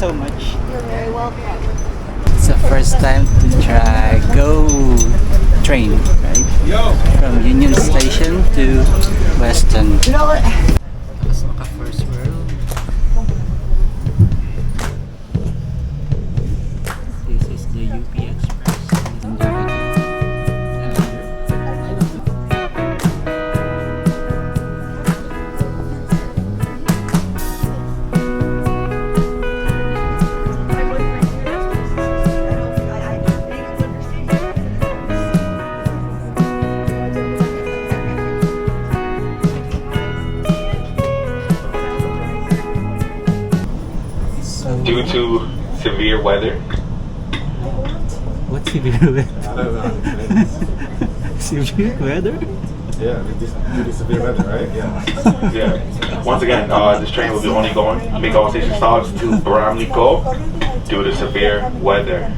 so much. You're very welcome. It's the first time to try Go train, right? From Union Station to Weston. You know what? Tapos naka first world. This is the UP Express. Due to severe weather. What's severe weather? I don't know. Severe weather? Yeah, due to severe weather, right? Yeah. Yeah. Once again, this train will be only going make all station stops to Bramley Go due to severe weather.